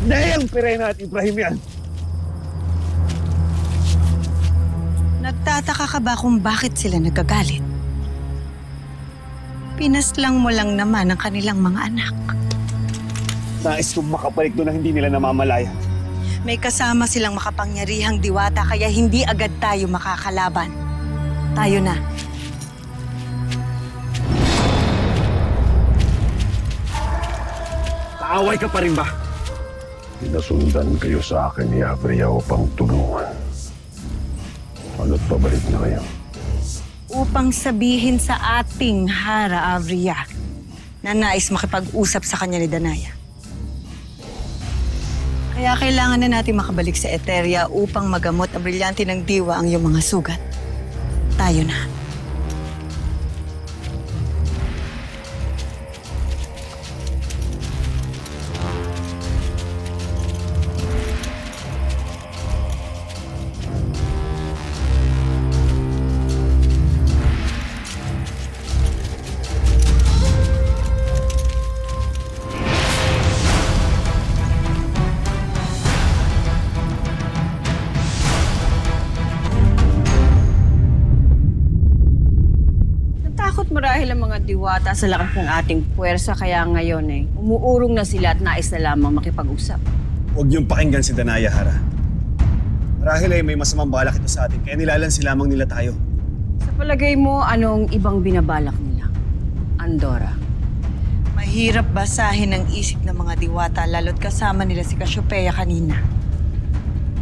Dahil Perena at Ibrahim yan. Nagtataka ka ba kung bakit sila nagagalit? Pinaslang mo lang naman ang kanilang mga anak. Nais kong makabalik doon na hindi nila namamalaya. May kasama silang makapangyarihang diwata kaya hindi agad tayo makakalaban. Tayo na. Kaaway ka pa rin ba? Pinasundan kayo sa akin ni Avria upang tulungan. Ano't pabalik na kayo? Upang sabihin sa ating Hara Avria na nais makipag-usap sa kanya ni Danaya. Kaya kailangan na natin makabalik sa Eteria upang magamot ang brilyante ng diwa ang iyong mga sugat. Tayo na. Marahil ang mga diwata sa lakas ng ating puwersa kaya ngayon umuurong na sila at nais na lamang makipag-usap. Huwag niyong pakinggan si Danaya, Hara. Marahil ay may masamang balak ito sa atin, kaya nilalansi lamang nila tayo. Sa palagay mo, anong ibang binabalak nila? Andorra. Mahirap basahin ang isip ng mga diwata lalo't kasama nila si Cassiopeia kanina.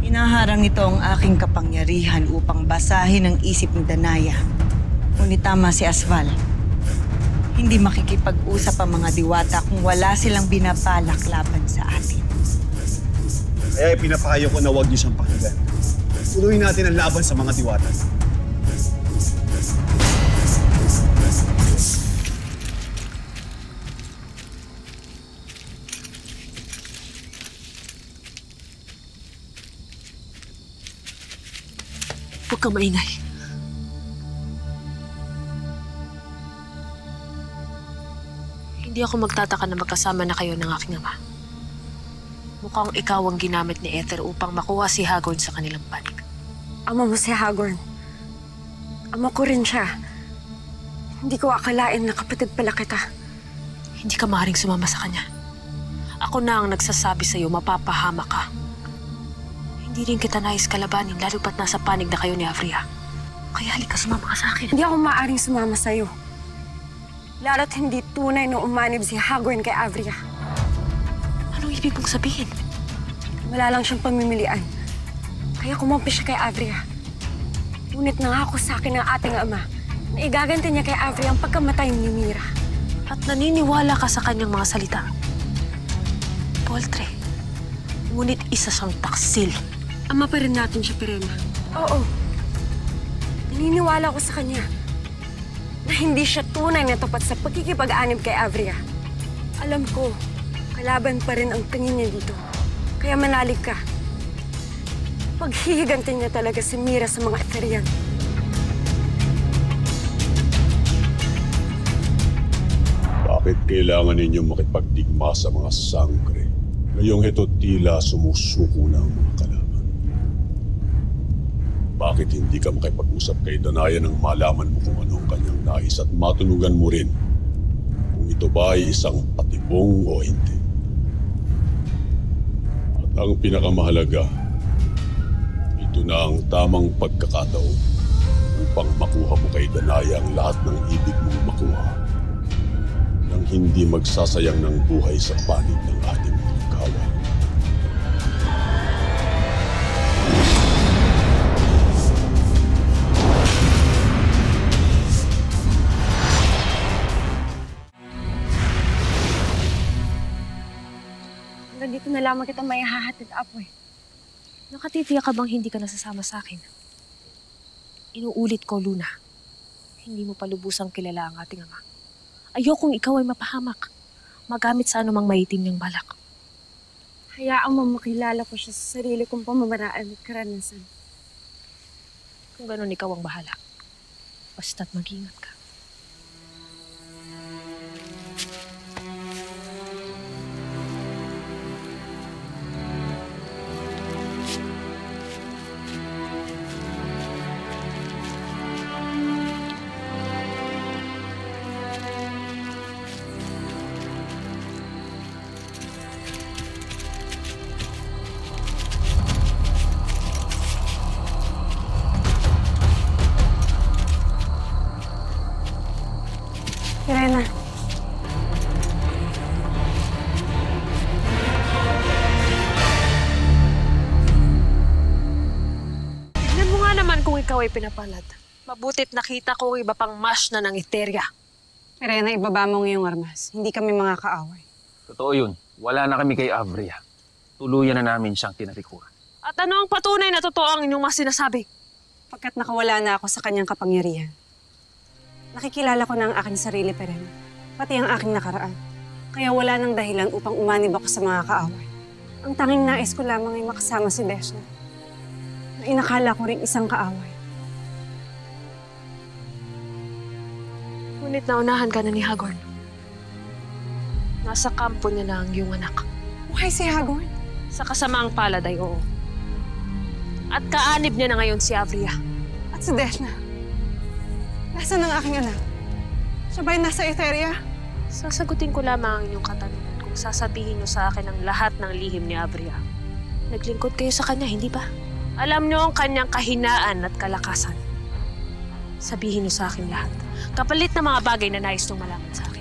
Inaharang nito ang aking kapangyarihan upang basahin ang isip ni Danaya. Ngunit tama si Asval. Hindi makikipag-usap ang mga diwata kung wala silang binabalak laban sa atin. Kaya ipinapayo ko na huwag niyo siyang pakinggan. Tuloy natin ang laban sa mga diwata. Huwag kang maingay. Hindi ako magtataka na magkasama na kayo ng aking ama. Mukhang ikaw ang ginamit ni Ether upang makuha si Hagorn sa kanilang panig. Ama mo si Hagorn. Ama ko rin siya. Hindi ko akalain na kapatid pala kita. Hindi ka maaaring sumama sa kanya. Ako na ang nagsasabi sa'yo, mapapahama ka. Hindi rin kita nais kalabanin, lalo pat nasa panig na kayo ni Avria. Kaya halika, sumama ka sa akin. Hindi ako maaaring sumama sa'yo. Lalo't hindi tunay na umanib si Hagorn kay Avria. Anong ibig mong sabihin? Wala lang siyang pamimilian. Kaya kumampi siya kay Avria. Ngunit nangako sa akin ng ating ama na igaganti niya kay Avria ang pagkamatay ni Mira. At naniniwala ka sa kanyang mga salita. Poltre, ngunit isa siyang taksil. Ama pa rin natin siya, Perena. Oo. Naniniwala ko sa kanya na hindi siya tunay na tapat sa pagkikipag-anib kay Avria. Alam ko, kalaban pa rin ang tingin niya dito. Kaya manalig ka. Paghihigantin niya talaga si Mira sa mga Etherian. Bakit kailangan ninyong makipagdigma sa mga sangre? Ngayong ito tila sumusuko na ang mga kalaban. Bakit hindi ka makipag-usap kay Danaya nang malaman mo kung anong kanyang nais at matunugan mo rin kung ito ba ay isang patibong o hindi? At ang pinakamahalaga, ito na ang tamang pagkakataon upang makuha mo kay Danaya ang lahat ng ibig mong makuha nang hindi magsasayang ng buhay sa panig ng ating mga kawa. Dito na lamang kita may hahatid, Apoy. Nakatitiyak ka bang hindi ka nasasama sa akin? Inuulit ko, Luna. Hindi mo palubusang kilala ang ating ama. Ayokong ikaw ay mapahamak. Magamit sa anumang maitim niyang balak. Hayaan mo makilala ko siya sa sarili kong pamamaraan at karanasan. Kung ganun, ikaw ang bahala. Basta't mag-ingat ka. ikaw ay pinapalad. Mabutit nakita ko iba pang mash na ng Eteria. Perena, ibaba mo ngayong armas. Hindi kami mga kaaway. Totoo yun. Wala na kami kay Avria. Tuluyan na namin siyang tinalikuran. At ano ang patunay na totoo ang inyong mga sinasabi? Pagkat nakawala na ako sa kanyang kapangyarihan, nakikilala ko na ang aking sarili, Perena. Pati ang aking nakaraan. Kaya wala nang dahilan upang umanib ako sa mga kaaway. Ang tanging nais ko lamang ay makasama si Deshna, na inakala ko rin isang kaaway. Ngunit naunahan ka na ni Hagorn. Nasa kampo niya na ang iyong anak. Buhay si Hagorn? Sa kasamaang palad ay oo. At kaanib niya na ngayon si Avria. At si Deshna? Nasaan ang aking anak? Siya ba'y nasa Eteria? Sasagutin ko lamang ang inyong katanungan kung sasabihin niyo sa akin ang lahat ng lihim ni Avria. Naglingkod kayo sa kanya, hindi ba? Alam niyo ang kanyang kahinaan at kalakasan. Sabihin niyo sa akin lahat. Kapalit na mga bagay na nais niyong malaman sa akin.